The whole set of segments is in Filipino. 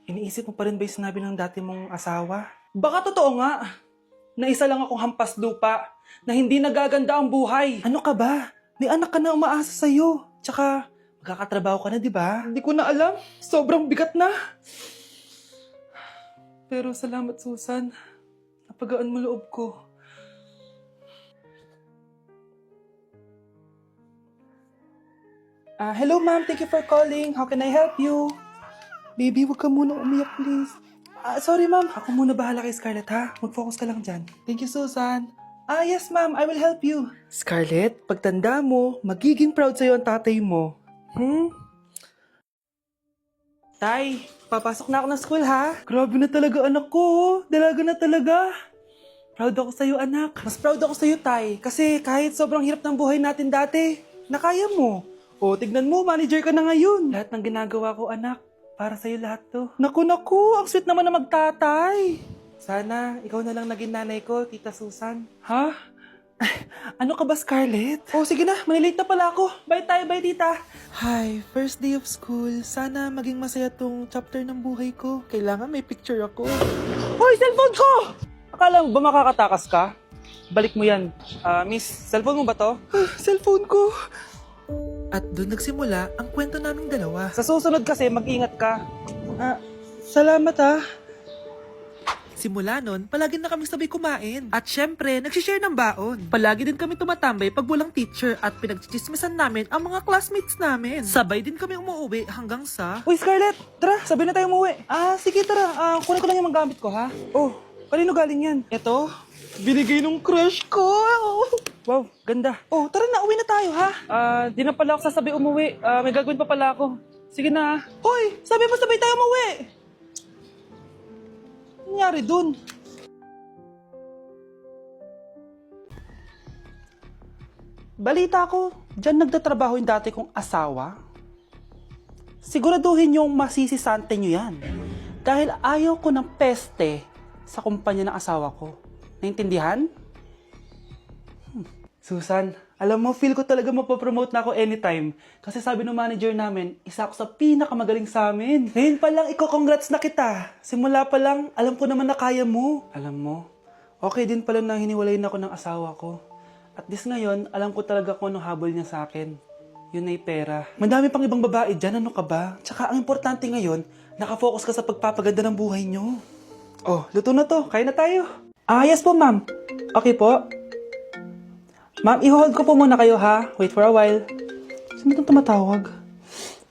Iniisip mo pa rin ba yung sinabi ng dati mong asawa? Baka totoo nga, na isa lang akong hampas lupa, na hindi nagaganda ang buhay. Ano ka ba? May anak ka na umaasa sa'yo. Tsaka, magkakatrabaho ka na, di ba? Hindi ko na alam. Sobrang bigat na. Pero salamat, Susan. Napagaan mo loob ko. Hello, ma'am. Thank you for calling. How can I help you? Baby, huwag ka muna umiyak, please. Sorry, ma'am. Ako muna bahala kay Scarlett, ha? Mag-focus ka lang dyan. Thank you, Susan. Yes, ma'am. I will help you. Scarlett, pagtanda mo, magiging proud sa'yo ang tatay mo. Tay, papasok na ako ng school, ha? Grabe na talaga, anak ko. Dalaga na talaga. Proud ako sa'yo, anak. Mas proud ako sa'yo, Tay. Kasi kahit sobrang hirap ng buhay natin dati, nakaya mo. O, tignan mo, manager ka na ngayon. Lahat ng ginagawa ko, anak, para sa'yo lahat to. Naku, ang sweet naman na magtatay. Sana, ikaw na lang naging nanay ko, Tita Susan. Ha? Ano ka ba, Scarlett? Oh, sige na, manilate na pala ako. Bye tayo, bye, Tita. Hi, first day of school. Sana maging masaya tong chapter ng buhay ko. Kailangan may picture ako. Hoy, cellphone ko! Akala mo ba makakatakas ka? Balik mo yan. Miss, cellphone mo ba to? Cellphone ko. At doon nagsimula ang kwento naming dalawa. Sa susunod kasi, mag-ingat ka. Salamat. Simula nun, palagi na kami sabay kumain. At syempre, nagsishare ng baon. Palagi din kami tumatambay pag walang teacher at pinagchichismisan namin ang mga classmates namin. Sabay din kami umuwi hanggang sa... Uy, Scarlett! Tara, sabay na tayo umuwi. Sige, tara. Kunin ko lang yung mga gamit ko, ha? Oh, kanino galing yan? Ito, binigay nung crush ko. Wow, ganda. Oh, tara na, uwi na tayo, ha? Di na pala ako sasabay umuwi. May gagawin pa pala ako. Sige na. Hoy, sabi mo sabay tayo umuwi. Ano nangyari dun? Balita ko, dyan nagtatrabaho yung dati kong asawa. Siguraduhin yung masisisante nyo yan. Dahil ayaw ko ng peste sa kumpanya ng asawa ko. Naintindihan? Susan, alam mo, feel ko talaga mapopromote na ako anytime. Kasi sabi ng manager namin, isa ako sa pinakamagaling sa amin. Ngayon pa lang, congrats na kita. Simula pa lang, alam ko naman na kaya mo. Alam mo, okay din pala na hiniwalayin ako ng asawa ko. At this ngayon, alam ko talaga kung anong habol niya sa akin. Yun ay pera. Madami pang ibang babae dyan, ano ka ba? Tsaka ang importante ngayon, nakafocus ka sa pagpapaganda ng buhay niyo. Oh, luto na to. Kaya na tayo. Yes po, ma'am. Okay po. Ma'am, i-hold ko po muna kayo, ha? Wait for a while. Sino itong tumatawag?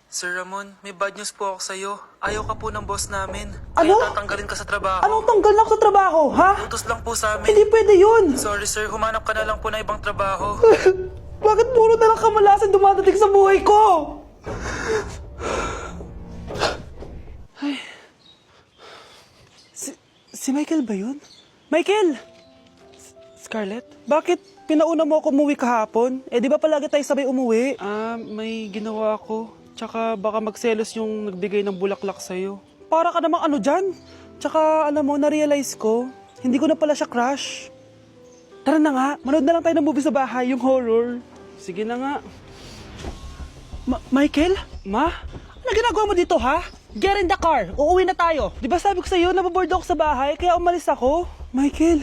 Sir Ramon, may bad news po ako sa'yo. Ayaw ka po ng boss namin. Ano? Kaya tatanggalin ka sa trabaho. Anong tanggal na ako sa trabaho, ha? Utos lang po sa amin. Hindi pwede yun! Sorry sir, humanap ka na lang po na ibang trabaho. Bakit puro na lang kamalasan dumadating sa buhay ko? Si Michael ba yun? Michael! Scarlett? Bakit pinauna mo ako umuwi kahapon? Di ba palagi tayo sabay umuwi? May ginawa ako. Tsaka baka magselos yung nagbigay ng bulaklak sa'yo. Para ka namang ano dyan? Tsaka alam mo, na-realize ko, hindi ko na pala siya crush. Tara na nga, manood na lang tayo ng movie sa bahay, yung horror. Sige na nga. Michael? Ma? Ano ginagawa mo dito, ha? Get in the car! Uuwi na tayo! Di ba sabi ko sa'yo, nababoard ako sa bahay, kaya umalis ako? Michael,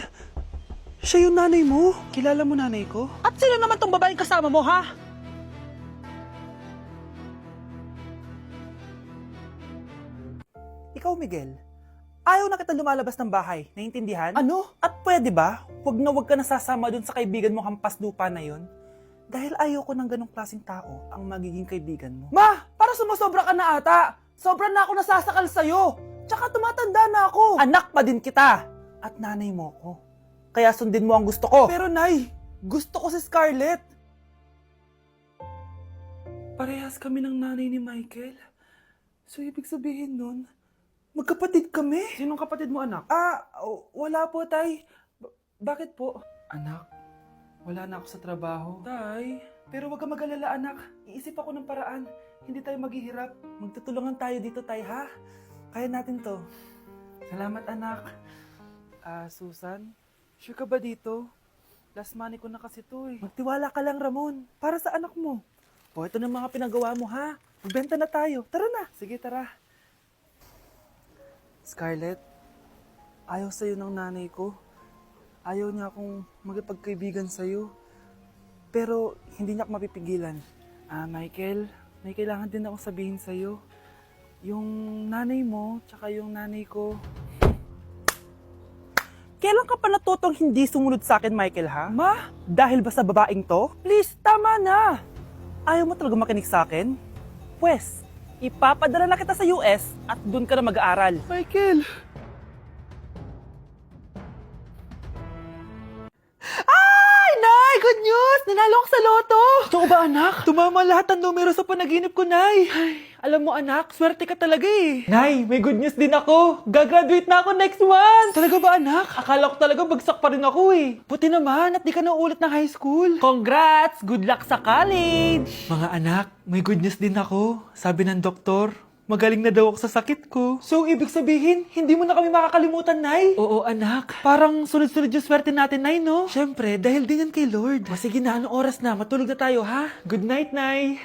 siya yung nanay mo? Kilala mo nanay ko? At sino naman tong babaeng kasama mo, ha? Ikaw, Miguel, ayaw na kita lumalabas ng bahay, naiintindihan? Ano? At pwede ba, huwag ka nasasama dun sa kaibigan mo hampas lupa na yon? Dahil ayaw ko ng ganong klaseng tao ang magiging kaibigan mo. Ma! Para sumusobra ka na ata! Sobra na ako nasasakal sa'yo! Tsaka tumatanda na ako! Anak pa din kita! At nanay mo ko. Kaya sundin mo ang gusto ko. Pero Nay, gusto ko si Scarlett! Parehas kami ng nanay ni Michael. So, ibig sabihin nun, magkapatid kami? Sinong kapatid mo, anak? Wala po, Tay. Bakit po? Anak, wala na ako sa trabaho. Tay, pero wag ka mag-alala, anak. Iisip ako ng paraan. Hindi tayo maghihirap. Magtutulungan tayo dito, Tay, ha? Kaya natin to. Salamat, anak. Susan, sure ka ba dito? Last money ko na kasi to eh. Magtiwala ka lang, Ramon. Para sa anak mo. O, ito na mga pinagawa mo, ha? Magbenta na tayo. Tara na. Sige, tara. Scarlett, ayaw sa'yo ng nanay ko. Ayaw niya akong magipagkaibigan sa'yo. Pero hindi niya ako mapipigilan. Michael, may kailangan din akong sabihin sa'yo. Yung nanay mo, tsaka yung nanay ko. Kailan ka pa natutong hindi sumunod sa akin, Michael, ha? Ma, dahil ba sa babaeng to? Please, tama na! Ayaw mo talaga makinig sa akin? Pwes, ipapadala na kita sa US at doon ka na mag-aaral. Michael! Ay, Nay! Good news! Nanalo ako sa loto! Totoo ba, anak? Tumama lahat ng numero sa panaginip ko, Nay. Ay, alam mo, anak, swerte ka talaga eh. Nay, may good news din ako. Gagraduate na ako next month. Talaga ba, anak? Akala ko talaga bagsak pa rin ako eh. Buti naman at di ka na ulit ng high school. Congrats! Good luck sa college! Mga anak, may good news din ako. Sabi ng doktor, magaling na daw ako sa sakit ko. So, ibig sabihin, hindi mo na kami makakalimutan, Nay? Oo, anak. Parang sunod-sunod yung swerte natin, Nay, no? Siyempre, dahil din yan kay Lord. O sige na, anong oras na? Matulog na tayo, ha? Good night, Nay.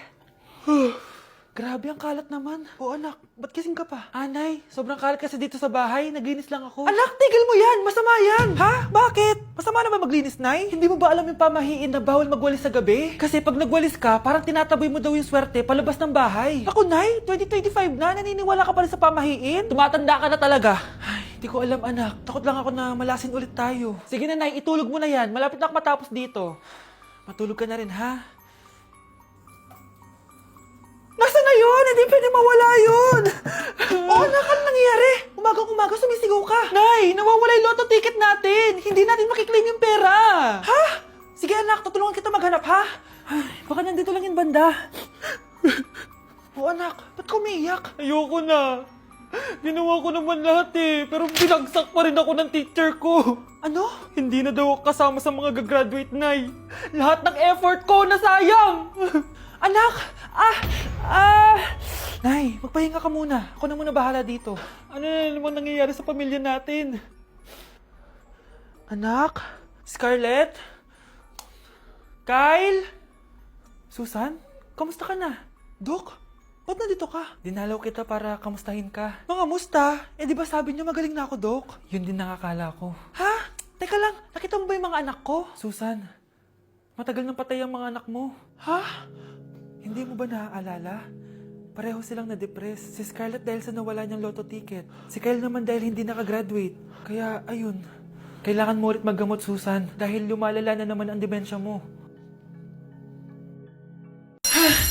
Grabe, ang kalat naman. O anak, ba't kising ka pa? Nay, sobrang kalat kasi dito sa bahay. Naglinis lang ako. Anak, tigil mo yan! Masama yan! Ha? Bakit? Masama naman maglinis, Nay? Hindi mo ba alam yung pamahiin na bawal magwalis sa gabi? Kasi pag nagwalis ka, parang tinataboy mo daw yung swerte palabas ng bahay. Ako, Nay, 2025 na, naniniwala ka pa rin sa pamahiin? Tumatanda ka na talaga. Ay, hindi ko alam, anak. Takot lang ako na malasin ulit tayo. Sige na, Nay, itulog mo na yan. Malapit na ako matapos dito. Matulog ka na rin, ha? Nasaan na yun? Hindi pwede mawala yun! Oo, anak, ano nangyayari? Umagang-umaga sumisigaw ka. Nay, nawawala yung lotto ticket natin. Hindi natin makiklaim yung pera. Ha? Sige anak, tutulungan kita maghanap, ha? Ay, baka nandito lang yung banda. O anak, ba't ka umiiyak? Ayoko na. Ginawa ko naman lahat eh, pero binagsak pa rin ako ng teacher ko. Ano? Hindi na daw ako kasama sa mga gagraduate, Nay. Lahat ng effort ko nasayang. Anak! Nay, magpahinga ka muna. Ako na muna bahala dito. Ano na naman nangyayari sa pamilya natin? Anak? Scarlett? Kyle? Susan? Kamusta ka na? Dok? Ba't nandito ka? Dinalaw kita para kamustahin ka. Mga musta? Eh di ba sabi niyo magaling na ako, Dok? Yun din nakakala ko. Ha? Teka lang, nakita mo ba yung mga anak ko? Susan, matagal nang patay ang mga anak mo. Ha? Hindi mo ba naaalala? Pareho silang na-depress. Si Scarlett dahil sa nawala niyang lotto ticket. Si Kyle naman dahil hindi nakagraduate. Kaya, ayun. Kailangan mo ulit maggamot, Susan. Dahil lumalala na naman ang demensya mo.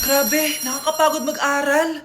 Grabe, nakakapagod mag-aral.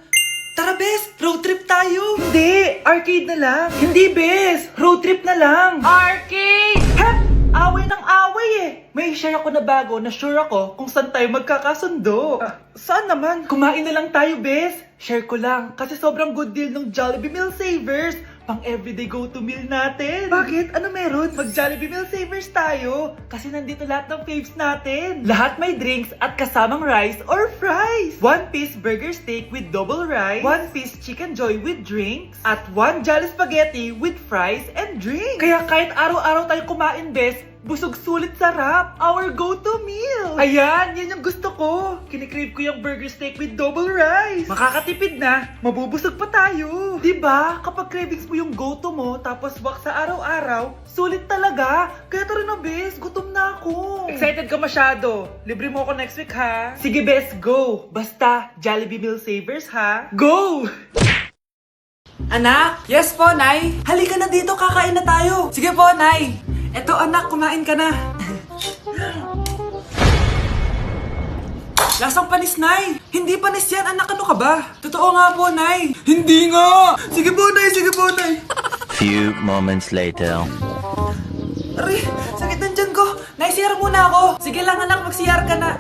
Tara, Bes, road trip tayo. Hindi! Arcade na lang! Hindi, Bes! Road trip na lang! Arcade! Hep! Away ng away eh! May share ako na bago na sure ako kung saan tayo magkakasundo. Saan naman? Kumain na lang tayo, Bes. Share ko lang kasi sobrang good deal ng Jollibee Meal Savers. Pang everyday go-to meal natin. Bakit? Ano meron? Mag Jollibee Meal Savers tayo. Kasi nandito lahat ng faves natin. Lahat may drinks at kasamang rice or fries. 1-piece burger steak with double rice. 1-piece chicken joy with drinks. At 1 Jolly Spaghetti with fries and drinks. Kaya kahit araw-araw tayo kumain, Bes, busog sulit sarap. Our go-to meal. Ayan, yan yung gusto ko. Kinikrave ko yung burger steak with double rice. Makakatipid na, mabubusog pa tayo. Diba? Kapag cravings mo yung go-to mo, tapos wak sa araw-araw, sulit talaga. Kaya tara na, Bes. Gutom na ako. Excited ka masyado. Libre mo ako next week, ha? Sige, Bes, go. Basta, Jollibee Meal Savers, ha? Go! Anak? Yes po, Nay. Halika na dito, kakain na tayo. Sige po, Nay. Eto anak, kumain ka na. Lasang panis, Nay. Hindi panis yan, anak. Ano ka ba? Totoo nga po, Nay. Hindi nga. Sige po, Nay. Sige po, Nay. Few moments later. Aray, sakit ng tiyan ko. Nay, CR muna ako. Sige lang, anak. Mag-CR ka na.